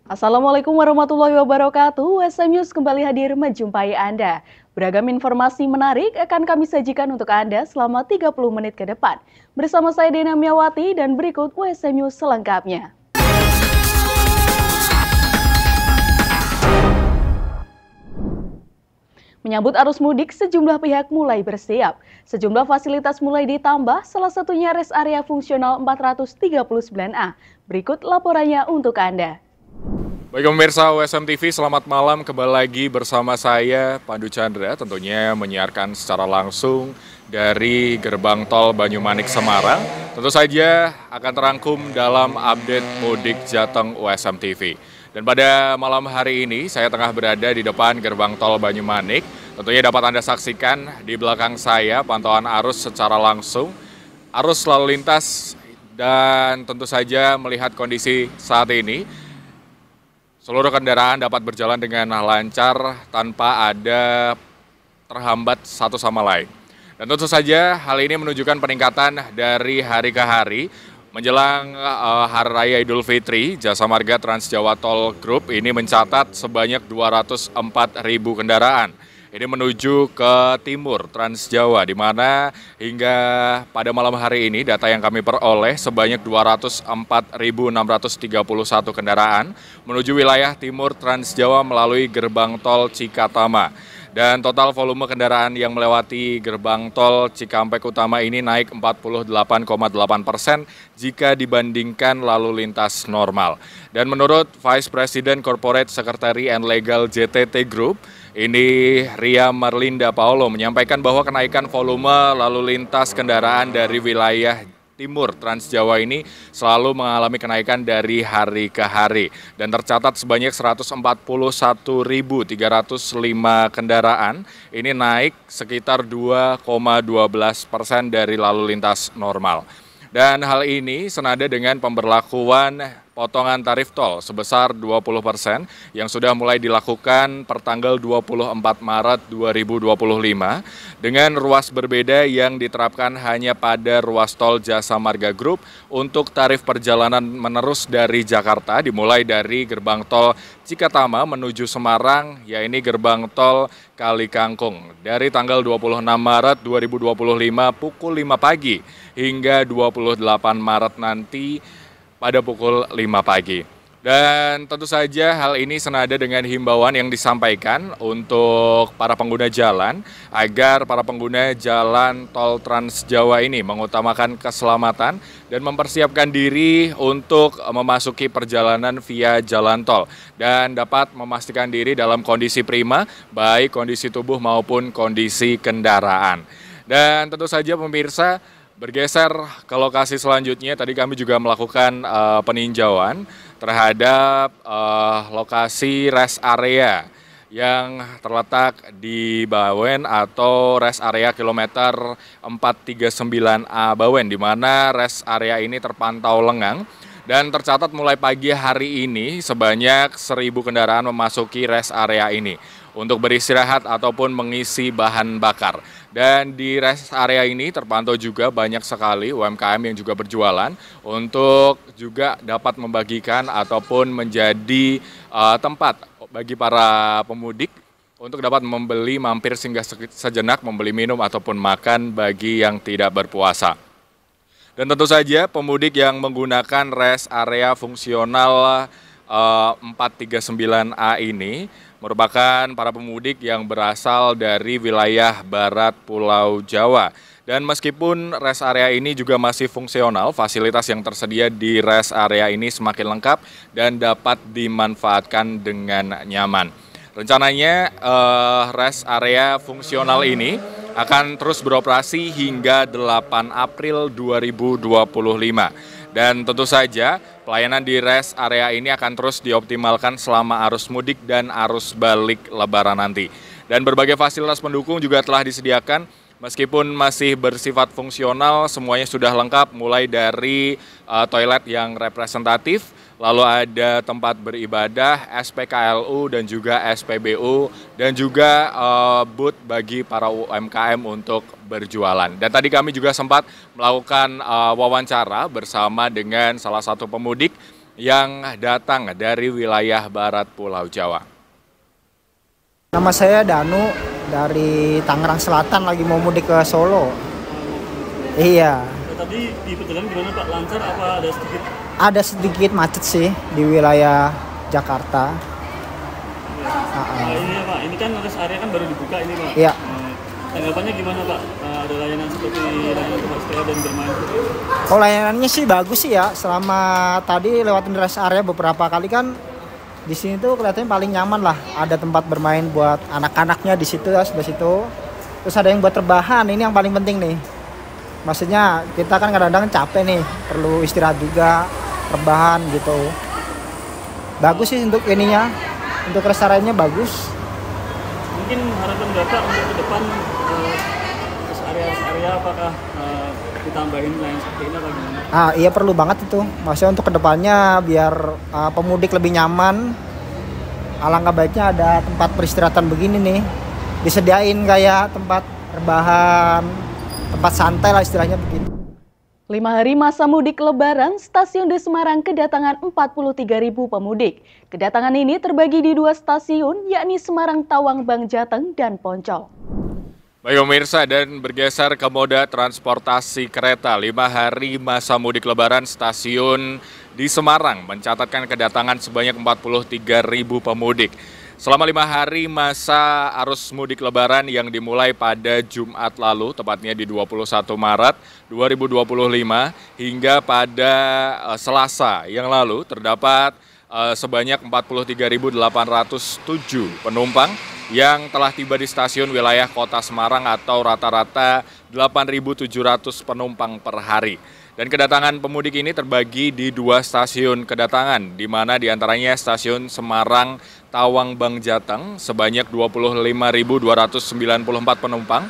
Assalamualaikum warahmatullahi wabarakatuh. USM News kembali hadir menjumpai Anda. Beragam informasi menarik akan kami sajikan untuk Anda selama 30 menit ke depan. Bersama saya Dena Miawati dan berikut USM News selengkapnya. Menyambut arus mudik, sejumlah pihak mulai bersiap. Sejumlah fasilitas mulai ditambah, salah satunya rest area fungsional 439A. Berikut laporannya untuk Anda. Baik pemirsa USM TV, selamat malam. Kembali lagi bersama saya, Pandu Chandra, tentunya menyiarkan secara langsung dari gerbang tol Banyumanik Semarang. Tentu saja akan terangkum dalam update mudik Jateng USM TV. Dan pada malam hari ini, saya tengah berada di depan gerbang tol Banyumanik. Tentunya dapat Anda saksikan di belakang saya pantauan arus secara langsung, arus lalu lintas, dan tentu saja melihat kondisi saat ini. Seluruh kendaraan dapat berjalan dengan lancar tanpa ada terhambat satu sama lain. Dan tentu saja hal ini menunjukkan peningkatan dari hari ke hari. Menjelang Hari Raya Idul Fitri, Jasa Marga Trans Jawa Tol Group ini mencatat sebanyak 204.000 kendaraan. Ini menuju ke timur Trans Jawa, di mana hingga pada malam hari ini data yang kami peroleh sebanyak 204.631 kendaraan menuju wilayah timur Trans Jawa melalui gerbang tol Cikatama. Dan total volume kendaraan yang melewati gerbang tol Cikampek Utama ini naik 48,8% jika dibandingkan lalu lintas normal. Dan menurut Vice President Corporate Secretary and Legal JTT Group, ini Ria Marlinda Paulo menyampaikan bahwa kenaikan volume lalu lintas kendaraan dari wilayah timur Trans Jawa ini selalu mengalami kenaikan dari hari ke hari. Dan tercatat sebanyak 141.305 kendaraan, ini naik sekitar 2,12% dari lalu lintas normal. Dan hal ini senada dengan pemberlakuan potongan tarif tol sebesar 20% yang sudah mulai dilakukan per tanggal 24 Maret 2025 dengan ruas berbeda yang diterapkan hanya pada ruas tol Jasa Marga Group untuk tarif perjalanan menerus dari Jakarta dimulai dari gerbang tol Cikatama menuju Semarang, yaitu gerbang tol Kali Kangkung dari tanggal 26 Maret 2025 pukul 5 pagi hingga 28 Maret nanti pada pukul 5 pagi. Dan tentu saja hal ini senada dengan himbauan yang disampaikan untuk para pengguna jalan agar para pengguna jalan tol Trans Jawa ini mengutamakan keselamatan dan mempersiapkan diri untuk memasuki perjalanan via jalan tol dan dapat memastikan diri dalam kondisi prima, baik kondisi tubuh maupun kondisi kendaraan. Dan tentu saja pemirsa, bergeser ke lokasi selanjutnya, tadi kami juga melakukan peninjauan terhadap lokasi rest area yang terletak di Bawen atau rest area kilometer 439A Bawen, di mana rest area ini terpantau lengang. Dan tercatat mulai pagi hari ini sebanyak 1.000 kendaraan memasuki rest area ini untuk beristirahat ataupun mengisi bahan bakar. Dan di rest area ini terpantau juga banyak sekali UMKM yang juga berjualan untuk juga dapat membagikan ataupun menjadi tempat bagi para pemudik untuk dapat membeli mampir singgah sejenak, membeli minum ataupun makan bagi yang tidak berpuasa. Dan tentu saja pemudik yang menggunakan rest area fungsional 439A ini merupakan para pemudik yang berasal dari wilayah barat Pulau Jawa. Dan meskipun rest area ini juga masih fungsional, fasilitas yang tersedia di rest area ini semakin lengkap dan dapat dimanfaatkan dengan nyaman. Rencananya rest area fungsional ini akan terus beroperasi hingga 8 April 2025. Dan tentu saja pelayanan di rest area ini akan terus dioptimalkan selama arus mudik dan arus balik Lebaran nanti. Dan berbagai fasilitas pendukung juga telah disediakan. Meskipun masih bersifat fungsional, semuanya sudah lengkap mulai dari toilet yang representatif, lalu ada tempat beribadah, SPKLU dan juga SPBU, dan juga booth bagi para UMKM untuk berjualan. Dan tadi kami juga sempat melakukan wawancara bersama dengan salah satu pemudik yang datang dari wilayah barat Pulau Jawa. Nama saya Danu dari Tangerang Selatan, lagi mau mudik ke Solo. Iya. Tadi di perjalanan gimana Pak? Lancar apa ada sedikit? Ada sedikit macet sih di wilayah Jakarta. Ini ya Pak, ini kan rest area kan baru dibuka ini Pak. Iya. Tanggapannya gimana Pak? Ada layanan seperti layanan tempat sepeda dan bermain? Oh, layanannya sih bagus sih ya. Selama tadi lewatin rest area beberapa kali kan di sini tuh kelihatannya paling nyaman lah. Ada tempat bermain buat anak-anaknya di situ ya, sebelah situ. Terus ada yang buat rebahan. Ini yang paling penting nih. Maksudnya kita kan kadang-kadang capek nih, perlu istirahat juga, rebahan gitu. Bagus sih untuk ininya, untuk rest area-nya bagus. Mungkin harapan Bapak untuk ke depan rest area apakah ditambahin lain seperti ini apa gimana? Iya perlu banget itu. Maksudnya untuk kedepannya biar pemudik lebih nyaman. Alangkah baiknya ada tempat peristirahatan begini nih. Disediain kayak tempat rebahan, tempat santai lah istilahnya begitu. 5 hari masa mudik Lebaran, stasiun di Semarang kedatangan 43.000 pemudik. Kedatangan ini terbagi di 2 stasiun, yakni Semarang Tawang Bang Jateng dan Poncol. Baik pemirsa, dan bergeser ke moda transportasi kereta, 5 hari masa mudik Lebaran, stasiun di Semarang mencatatkan kedatangan sebanyak 43.000 pemudik. Selama 5 hari masa arus mudik Lebaran yang dimulai pada Jumat lalu, tepatnya di 21 Maret 2025, hingga pada Selasa yang lalu terdapat sebanyak 43.807 penumpang yang telah tiba di stasiun wilayah Kota Semarang atau rata-rata 8.700 penumpang per hari. Dan kedatangan pemudik ini terbagi di 2 stasiun kedatangan, di mana diantaranya stasiun Semarang Tawang Bang Jateng sebanyak 25.294 penumpang,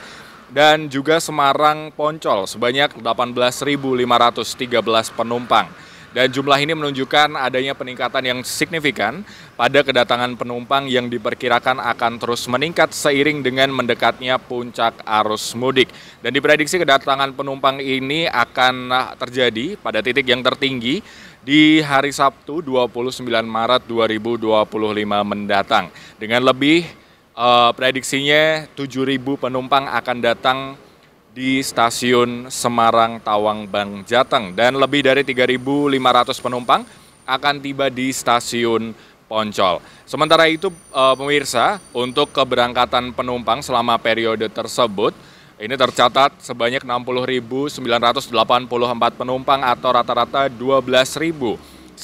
dan juga Semarang Poncol sebanyak 18.513 penumpang. Dan jumlah ini menunjukkan adanya peningkatan yang signifikan pada kedatangan penumpang yang diperkirakan akan terus meningkat seiring dengan mendekatnya puncak arus mudik. Dan diprediksi kedatangan penumpang ini akan terjadi pada titik yang tertinggi di hari Sabtu 29 Maret 2025 mendatang. Dengan lebih prediksinya 7.000 penumpang akan datang di stasiun Semarang Tawang Bang Jateng, dan lebih dari 3.500 penumpang akan tiba di stasiun Poncol. Sementara itu pemirsa, untuk keberangkatan penumpang selama periode tersebut ini tercatat sebanyak 60.984 penumpang atau rata-rata 12.197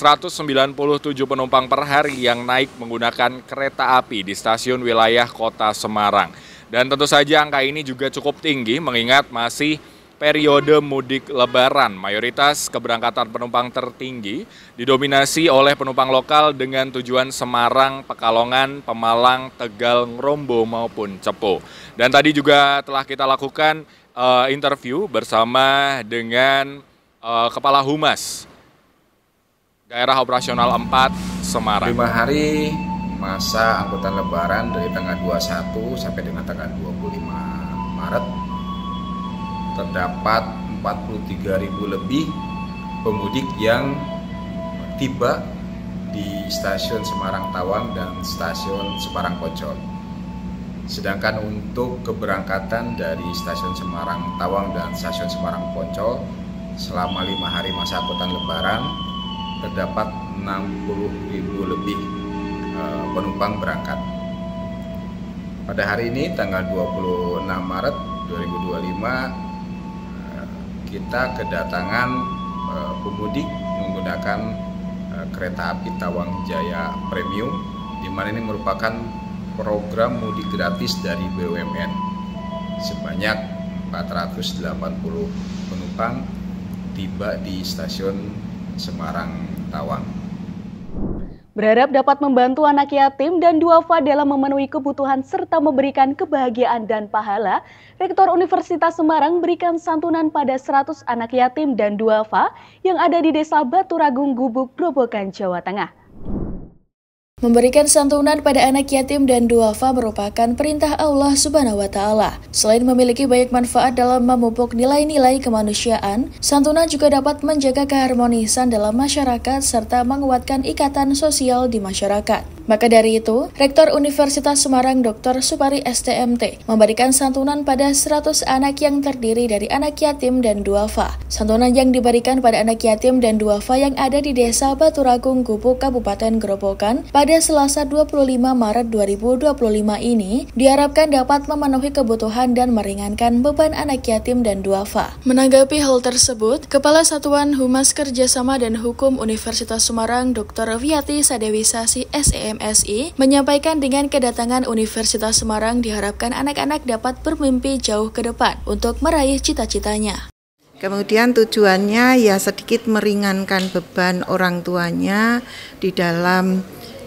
penumpang per hari yang naik menggunakan kereta api di stasiun wilayah Kota Semarang. Dan tentu saja angka ini juga cukup tinggi mengingat masih periode mudik Lebaran. Mayoritas keberangkatan penumpang tertinggi didominasi oleh penumpang lokal dengan tujuan Semarang, Pekalongan, Pemalang, Tegal, Ngrombo maupun Cepo. Dan tadi juga telah kita lakukan interview bersama dengan Kepala Humas Daerah Operasional 4 Semarang. 5 hari masa angkutan Lebaran dari tanggal 21 sampai dengan tanggal 25 Maret terdapat 43.000 lebih pemudik yang tiba di stasiun Semarang Tawang dan stasiun Semarang Poncol. Sedangkan untuk keberangkatan dari stasiun Semarang Tawang dan stasiun Semarang Poncol selama 5 hari masa angkutan Lebaran terdapat 60.000 lebih penumpang berangkat. Pada hari ini tanggal 26 Maret 2025 kita kedatangan pemudik menggunakan kereta api Tawang Jaya Premium, di mana ini merupakan program mudik gratis dari BUMN. Sebanyak 480 penumpang tiba di stasiun Semarang Tawang. Berharap dapat membantu anak yatim dan duafa dalam memenuhi kebutuhan serta memberikan kebahagiaan dan pahala, Rektor Universitas Semarang berikan santunan pada 100 anak yatim dan duafa yang ada di Desa Baturagung, Gubuk, Grobogan, Jawa Tengah. Memberikan santunan pada anak yatim dan duafa merupakan perintah Allah Subhanahu wa Ta'ala. Selain memiliki banyak manfaat dalam memupuk nilai-nilai kemanusiaan, santunan juga dapat menjaga keharmonisan dalam masyarakat serta menguatkan ikatan sosial di masyarakat. Maka dari itu, Rektor Universitas Semarang Dr. Supari STMT memberikan santunan pada 100 anak yang terdiri dari anak yatim dan duafa. Santunan yang diberikan pada anak yatim dan duafa yang ada di Desa Baturagung, Gubuk, Kabupaten Gerobokan pada Selasa 25 Maret 2025 ini diharapkan dapat memenuhi kebutuhan dan meringankan beban anak yatim dan duafa. Menanggapi hal tersebut, Kepala Satuan Humas Kerjasama dan Hukum Universitas Semarang Dr. Viati Sadewisasi SEMSI menyampaikan dengan kedatangan Universitas Semarang diharapkan anak-anak dapat bermimpi jauh ke depan untuk meraih cita-citanya. Kemudian tujuannya ya sedikit meringankan beban orang tuanya di dalam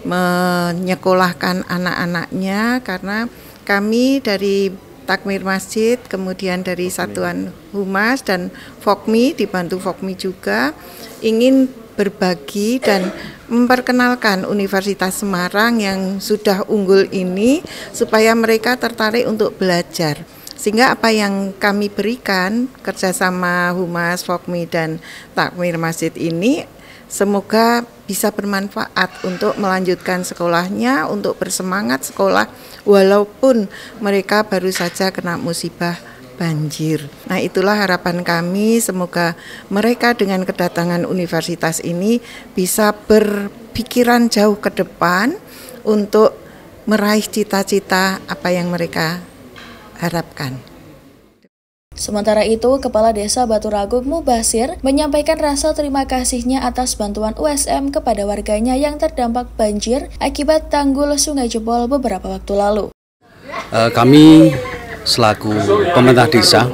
menyekolahkan anak-anaknya, karena kami dari Takmir Masjid, kemudian dari Satuan Humas dan Fokmi, dibantu Fokmi juga, ingin berbagi dan memperkenalkan Universitas Semarang yang sudah unggul ini supaya mereka tertarik untuk belajar. Sehingga apa yang kami berikan kerjasama Humas, Fokmi dan Takmir Masjid ini semoga bisa bermanfaat untuk melanjutkan sekolahnya, untuk bersemangat sekolah walaupun mereka baru saja kena musibah banjir. Nah, itulah harapan kami, semoga mereka dengan kedatangan universitas ini bisa berpikiran jauh ke depan untuk meraih cita-cita apa yang mereka harapkan. Sementara itu, Kepala Desa Baturagung Mubasir menyampaikan rasa terima kasihnya atas bantuan USM kepada warganya yang terdampak banjir akibat tanggul sungai jebol beberapa waktu lalu. Kami selaku pemerintah desa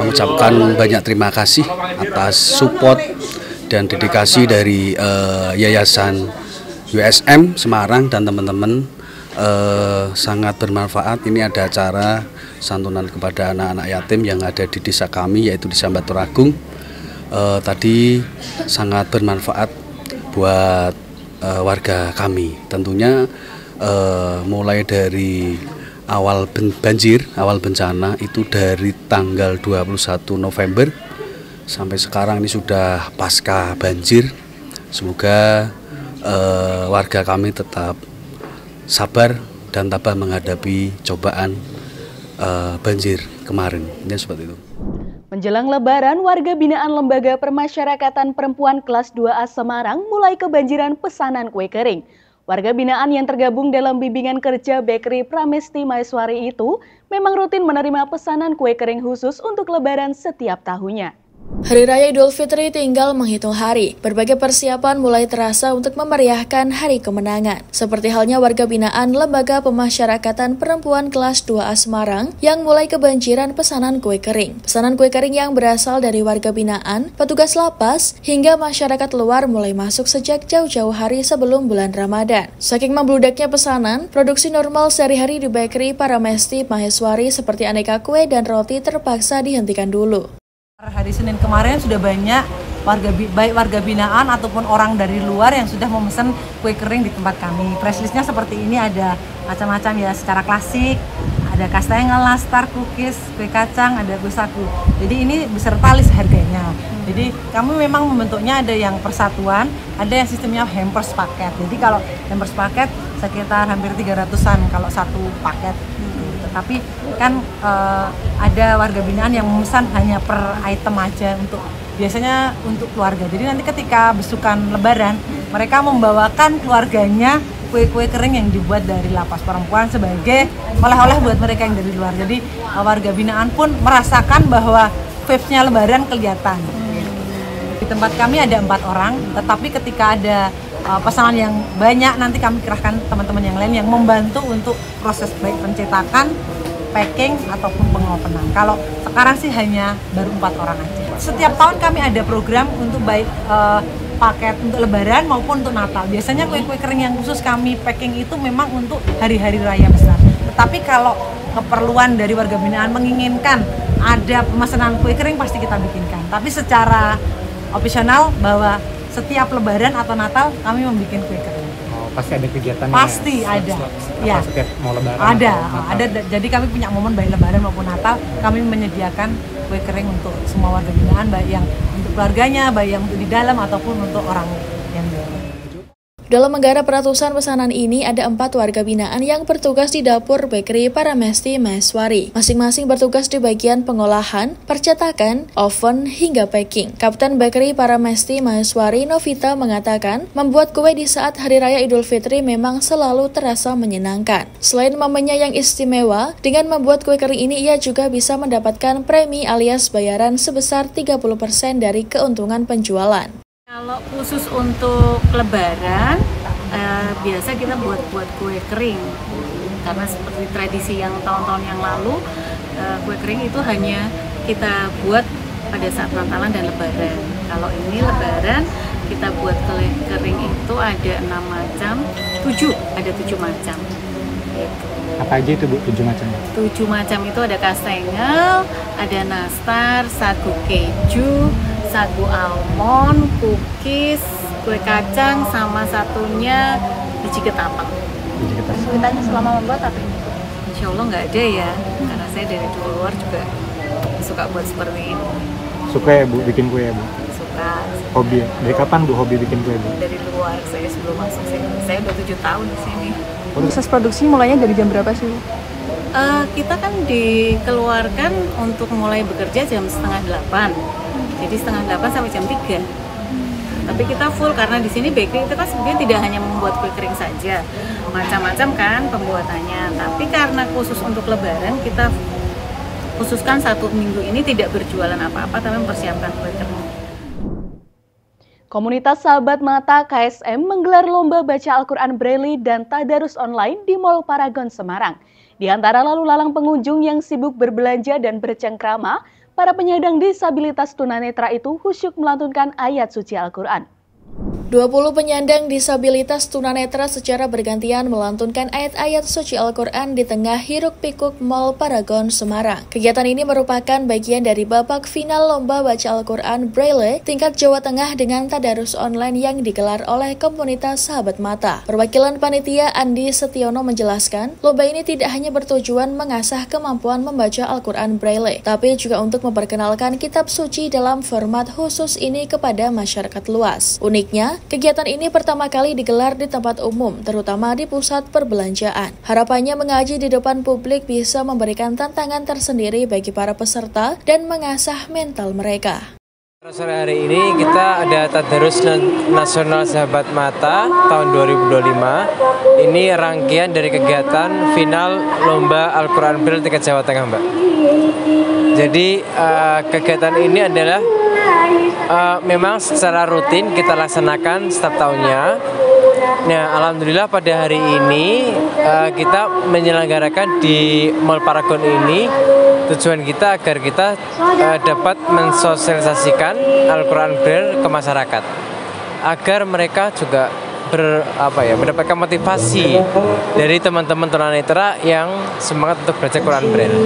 mengucapkan banyak terima kasih atas support dan dedikasi dari Yayasan USM Semarang dan teman-teman. Sangat bermanfaat. Ini ada acara santunan kepada anak-anak yatim yang ada di desa kami, yaitu di Desa Baturagung. Tadi sangat bermanfaat buat warga kami. Tentunya mulai dari awal banjir, awal bencana itu dari tanggal 21 November sampai sekarang ini sudah pasca banjir. Semoga warga kami tetap sabar dan tabah menghadapi cobaan banjir kemarin. Ini seperti itu. Menjelang Lebaran, warga binaan Lembaga Permasyarakatan Perempuan Kelas 2A Semarang mulai kebanjiran pesanan kue kering. Warga binaan yang tergabung dalam bimbingan kerja Bakery Pramesti Maeswari itu memang rutin menerima pesanan kue kering khusus untuk Lebaran setiap tahunnya. Hari Raya Idul Fitri tinggal menghitung hari. Berbagai persiapan mulai terasa untuk memeriahkan hari kemenangan. Seperti halnya warga binaan Lembaga Pemasyarakatan Perempuan Kelas 2A Semarang yang mulai kebanjiran pesanan kue kering. Pesanan kue kering yang berasal dari warga binaan, petugas lapas, hingga masyarakat luar mulai masuk sejak jauh-jauh hari sebelum bulan Ramadan. Saking membludaknya pesanan, produksi normal sehari-hari di Bakery Pramesti Maheswari seperti aneka kue dan roti terpaksa dihentikan dulu. Hari Senin kemarin sudah banyak baik warga binaan ataupun orang dari luar yang sudah memesan kue kering di tempat kami. Price listnya seperti ini, ada macam-macam ya, secara klasik, ada kastengel, nastar, cookies, kue kacang, ada kue sagu. Jadi ini beserta list harganya. Jadi kami memang membentuknya ada yang persatuan, ada yang sistemnya hampers paket. Jadi kalau hampers paket sekitar hampir 300-an kalau satu paket. Tapi kan ada warga binaan yang memesan hanya per item aja, biasanya untuk keluarga. Jadi nanti ketika besukan Lebaran, mereka membawakan keluarganya kue-kue kering yang dibuat dari lapas perempuan sebagai oleh-oleh buat mereka yang dari luar. Jadi warga binaan pun merasakan bahwa vibes-nya Lebaran kelihatan. Di tempat kami ada 4 orang, tetapi ketika ada pesanan yang banyak, nanti kami kerahkan teman-teman yang lain yang membantu untuk proses baik pencetakan, packing, ataupun pengopenan. Kalau sekarang sih hanya baru 4 orang aja. Setiap tahun kami ada program untuk baik paket untuk Lebaran maupun untuk Natal. Biasanya kue-kue kering yang khusus kami packing itu memang untuk hari-hari raya besar. Tetapi kalau keperluan dari warga binaan menginginkan ada pemesanan kue kering, pasti kita bikinkan. Tapi secara opsional bahwa setiap Lebaran atau Natal kami membuat kue kering. pasti ada kegiatannya. Pasti ada. Ya. Setiap mau Lebaran. Ada. Jadi kami punya momen baik Lebaran maupun Natal, kami menyediakan kue kering untuk semua warga binaan, baik yang untuk keluarganya, baik yang untuk di dalam ataupun untuk orang yang di luar. Dalam menggarap ratusan pesanan ini, ada 4 warga binaan yang bertugas di dapur bakery Paramesti Maheswari. Masing-masing bertugas di bagian pengolahan, percetakan, oven, hingga packing. Kapten bakery Paramesti Maheswari Novita mengatakan, membuat kue di saat Hari Raya Idul Fitri memang selalu terasa menyenangkan. Selain momennya yang istimewa, dengan membuat kue kering ini ia juga bisa mendapatkan premi alias bayaran sebesar 30% dari keuntungan penjualan. Kalau khusus untuk Lebaran, biasa kita buat kue kering, karena seperti tradisi yang tahun-tahun yang lalu, kue kering itu hanya kita buat pada saat Natalan dan Lebaran. Kalau ini Lebaran, kita buat kue kering itu ada 6 macam, 7 macam. Gitu. Apa aja itu Bu, 7 macamnya? 7 macam itu ada kastengel, ada nastar, sagu keju, sagu almond, cookies, kue kacang, sama satunya biji ketapang. Kesulitannya selama membuat apa ini? Insya Allah nggak ada ya, karena saya dari luar juga suka buat seperti ini. Suka ya Bu, bikin kue ya Bu? Suka. Hobi ya? Dari kapan Bu hobi bikin kue Bu? Dari luar, saya sebelum masuk sini. Saya udah 7 tahun di sini. Proses produksi mulainya dari jam berapa sih? Kita kan dikeluarkan untuk mulai bekerja jam 7:30. Jadi 7:30 sampai jam 3. Tapi kita full karena di sini bakery itu kan sebenarnya tidak hanya membuat kue kering saja, macam-macam kan pembuatannya. Tapi karena khusus untuk Lebaran kita khususkan 1 minggu ini tidak berjualan apa-apa, tapi mempersiapkan kue kering. Komunitas Sahabat Mata KSM menggelar lomba baca Al-Quran Braille dan tadarus online di Mall Paragon Semarang. Di antara lalu lalang pengunjung yang sibuk berbelanja dan bercengkrama, para penyandang disabilitas tunanetra itu khusyuk melantunkan ayat suci Al-Quran. 20 penyandang disabilitas tunanetra secara bergantian melantunkan ayat-ayat suci Al-Quran di tengah hiruk-pikuk Mall Paragon Semarang. Kegiatan ini merupakan bagian dari babak final lomba baca Al-Quran Braille tingkat Jawa Tengah dengan tadarus online yang digelar oleh komunitas Sahabat Mata. Perwakilan panitia Andi Setiono menjelaskan, lomba ini tidak hanya bertujuan mengasah kemampuan membaca Al-Quran Braille, tapi juga untuk memperkenalkan kitab suci dalam format khusus ini kepada masyarakat luas. Uniknya, kegiatan ini pertama kali digelar di tempat umum, terutama di pusat perbelanjaan. Harapannya mengaji di depan publik bisa memberikan tantangan tersendiri bagi para peserta dan mengasah mental mereka. Sore hari ini kita ada Tadarus Nasional Sahabat Mata tahun 2025. Ini rangkaian dari kegiatan final Lomba Al-Quran Braille tingkat Jawa Tengah, Mbak. Jadi kegiatan ini adalah memang secara rutin kita laksanakan setiap tahunnya. Nah, alhamdulillah pada hari ini kita menyelenggarakan di Mall Paragon ini. Tujuan kita agar kita dapat mensosialisasikan Al-Quran Braille ke masyarakat, agar mereka juga mendapatkan motivasi dari teman-teman tunanetra yang semangat untuk belajar Quran Braille.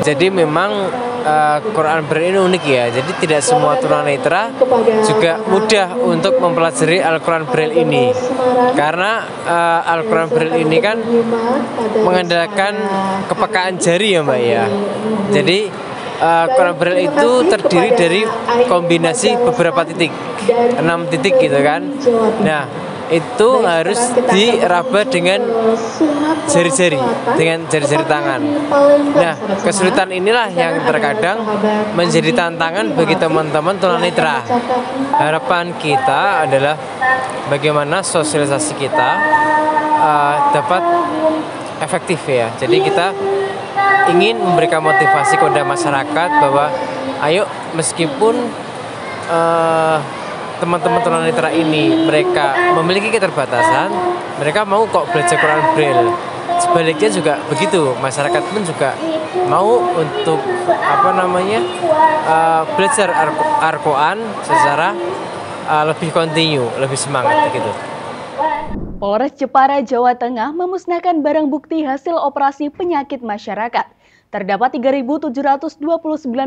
Jadi memang Quran Braille ini unik ya. Jadi tidak semua tunanetra juga mudah untuk mempelajari Al-Quran Braille ini. Karena Al-Quran Braille ini kan mengandalkan kepekaan jari ya Mbak ya. Jadi Quran Braille itu terdiri dari kombinasi beberapa titik, 6 titik gitu kan. Nah, itu harus diraba dengan jari-jari, dengan jari-jari tangan. Nah, kesulitan inilah yang terkadang menjadi tantangan bagi teman-teman tunanetra. Harapan kita adalah bagaimana sosialisasi kita dapat efektif ya. Jadi kita ingin memberikan motivasi kepada masyarakat bahwa ayo meskipun teman-teman tunanetra ini mereka memiliki keterbatasan, mereka mau kok belajar Quran Braille. Sebaliknya juga begitu, masyarakat pun juga mau untuk belajar Al-Quran secara lebih kontinu, lebih semangat gitu. Polres Jepara, Jawa Tengah memusnahkan barang bukti hasil operasi penyakit masyarakat. Terdapat 3.729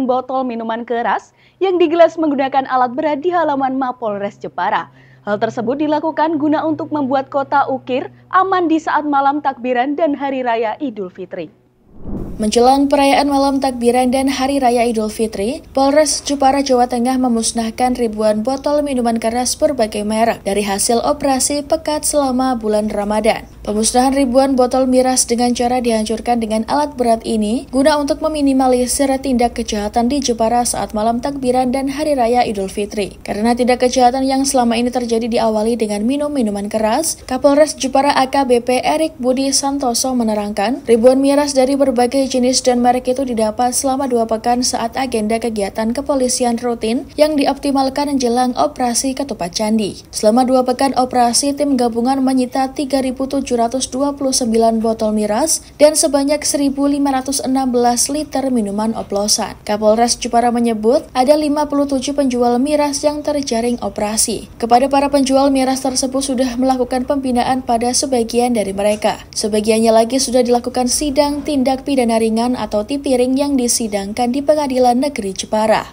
botol minuman keras yang digelas menggunakan alat berat di halaman Mapolres Jepara. Hal tersebut dilakukan guna untuk membuat kota Ukir aman di saat malam takbiran dan Hari Raya Idul Fitri. Menjelang perayaan malam takbiran dan Hari Raya Idul Fitri, Polres Jepara, Jawa Tengah memusnahkan ribuan botol minuman keras berbagai merek dari hasil operasi pekat selama bulan Ramadan. Pemusnahan ribuan botol miras dengan cara dihancurkan dengan alat berat ini guna untuk meminimalisir tindak kejahatan di Jepara saat malam takbiran dan Hari Raya Idul Fitri. Karena tindak kejahatan yang selama ini terjadi diawali dengan minum minuman keras, Kapolres Jepara AKBP Erik Budi Santoso menerangkan, ribuan miras dari berbagai jenis dan merek itu didapat selama 2 pekan saat agenda kegiatan kepolisian rutin yang dioptimalkan menjelang operasi Ketupat Candi. Selama 2 pekan operasi, tim gabungan menyita 3.729 botol miras dan sebanyak 1.516 liter minuman oplosan. Kapolres Jepara menyebut ada 57 penjual miras yang terjaring operasi. Kepada para penjual miras tersebut sudah melakukan pembinaan pada sebagian dari mereka. Sebagiannya lagi sudah dilakukan sidang tindak pidana ringan atau tipiring yang disidangkan di Pengadilan Negeri Jepara.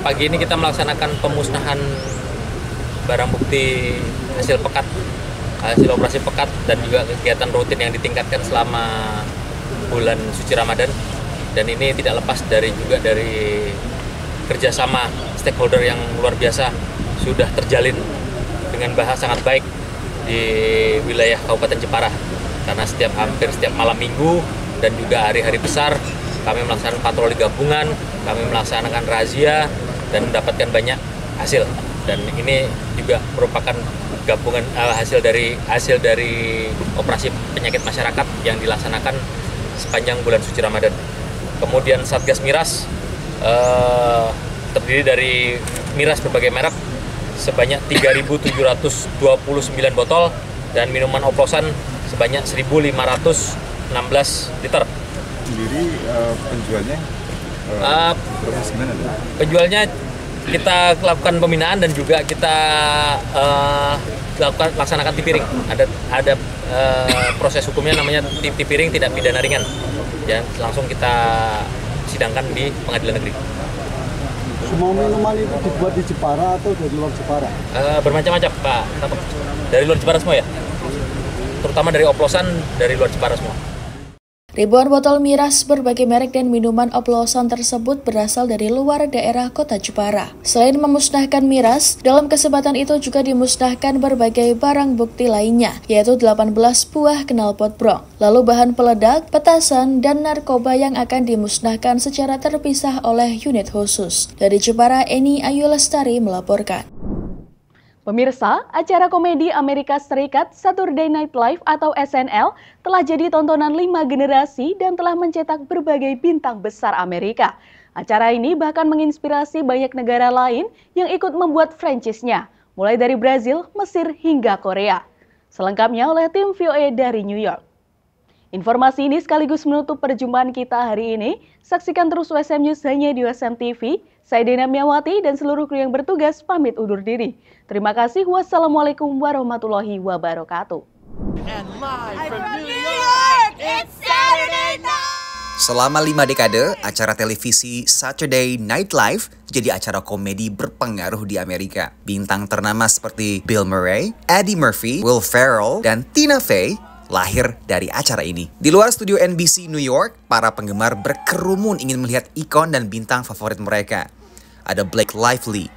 Pagi ini kita melaksanakan pemusnahan barang bukti hasil operasi pekat dan juga kegiatan rutin yang ditingkatkan selama bulan suci Ramadan. Dan ini tidak lepas dari kerjasama stakeholder yang luar biasa sudah terjalin dengan sangat baik di wilayah Kabupaten Jepara. Karena hampir setiap malam minggu dan juga hari-hari besar kami melaksanakan patroli gabungan, kami melaksanakan razia dan mendapatkan banyak hasil. Dan ini juga merupakan gabungan hasil dari operasi penyakit masyarakat yang dilaksanakan sepanjang bulan suci Ramadan. Kemudian Satgas Miras terdiri dari miras berbagai merek sebanyak 3.729 botol dan minuman oplosan sebanyak 1.516 liter. Sendiri penjualnya penjualnya kita lakukan pembinaan dan juga kita laksanakan tipiring. Ada proses hukumnya namanya tipiring tidak pidana ringan. Ya, langsung kita sidangkan di Pengadilan Negeri. Semua minuman itu dibuat di Jepara atau dari luar Jepara? Bermacam-macam, Pak. Dari luar Jepara semua ya? Terutama dari oplosan dari luar Jepara semua. Ribuan botol miras berbagai merek dan minuman oplosan tersebut berasal dari luar daerah kota Jepara. Selain memusnahkan miras, dalam kesempatan itu juga dimusnahkan berbagai barang bukti lainnya, yaitu 18 buah knalpot brong, lalu bahan peledak, petasan, dan narkoba yang akan dimusnahkan secara terpisah oleh unit khusus. Dari Jepara, Eni Ayu Lestari melaporkan. Pemirsa, acara komedi Amerika Serikat Saturday Night Live atau SNL telah jadi tontonan 5 generasi dan telah mencetak berbagai bintang besar Amerika. Acara ini bahkan menginspirasi banyak negara lain yang ikut membuat franchise-nya, mulai dari Brazil, Mesir, hingga Korea. Selengkapnya oleh tim VOA dari New York. Informasi ini sekaligus menutup perjumpaan kita hari ini. Saksikan terus USM News hanya di USM TV. Saya Dena Miawati dan seluruh kru yang bertugas pamit undur diri. Terima kasih. Wassalamualaikum warahmatullahi wabarakatuh. Selama 5 dekade, acara televisi Saturday Night Live jadi acara komedi berpengaruh di Amerika. Bintang ternama seperti Bill Murray, Eddie Murphy, Will Ferrell, dan Tina Fey lahir dari acara ini. Di luar studio NBC New York, para penggemar berkerumun ingin melihat ikon dan bintang favorit mereka. Ada Blake Lively,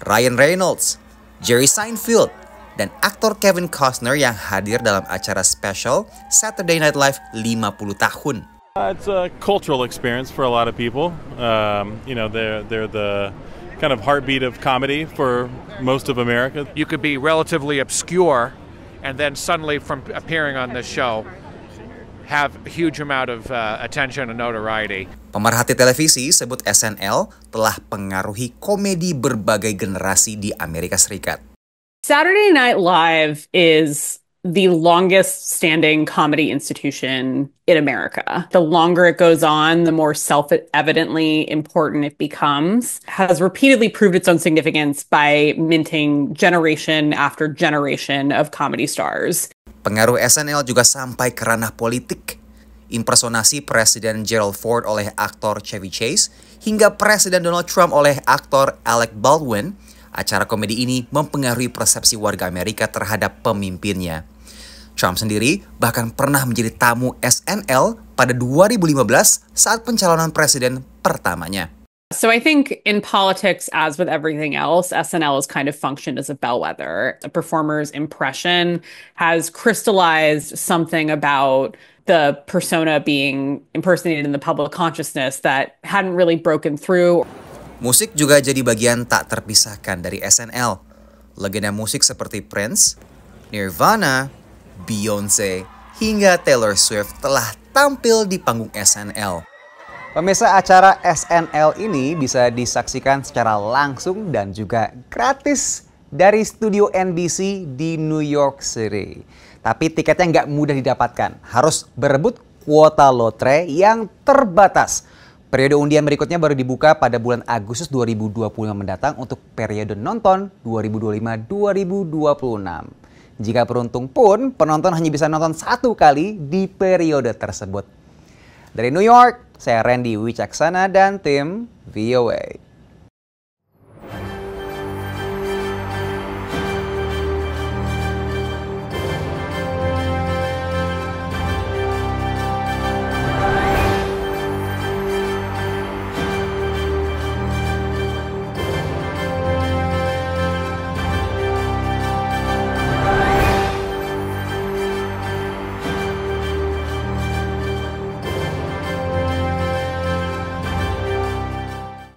Ryan Reynolds, Jerry Seinfeld, dan aktor Kevin Costner yang hadir dalam acara spesial Saturday Night Live 50 tahun. It's a cultural experience for a lot of people. They're the kind of heartbeat of comedy for most of America. You could be relatively obscure and then suddenly from appearing on this show have a huge amount of attention and notoriety. Pemerhati televisi sebut SNL telah pengaruhi komedi berbagai generasi di Amerika Serikat. Saturday Night Live is the longest standing comedy institution in America. The longer it goes on, the more self-evidently important it becomes. Has repeatedly proved its own significance by minting generation after generation of comedy stars. Pengaruh SNL juga sampai ke ranah politik. Impersonasi Presiden Gerald Ford oleh aktor Chevy Chase hingga Presiden Donald Trump oleh aktor Alec Baldwin Acara komedi ini mempengaruhi persepsi warga Amerika terhadap pemimpinnya. Trump sendiri bahkan pernah menjadi tamu SNL pada 2015 saat pencalonan presiden pertamanya. So I think in politics, as with everything else, SNL has kind of functioned as a bellwether. A performer's impression has crystallized something about the persona being impersonated in the public consciousness that hadn't really broken through. Musik juga jadi bagian tak terpisahkan dari SNL. Legenda musik seperti Prince, Nirvana, Beyonce, hingga Taylor Swift telah tampil di panggung SNL. Pemirsa, acara SNL ini bisa disaksikan secara langsung dan juga gratis dari studio NBC di New York City. Tapi tiketnya nggak mudah didapatkan, harus berebut kuota lotre yang terbatas. Periode undian berikutnya baru dibuka pada bulan Agustus 2025 mendatang untuk periode nonton 2025-2026. Jika beruntung pun, penonton hanya bisa nonton 1 kali di periode tersebut. Dari New York, saya Randy Wicaksana dan tim VOA.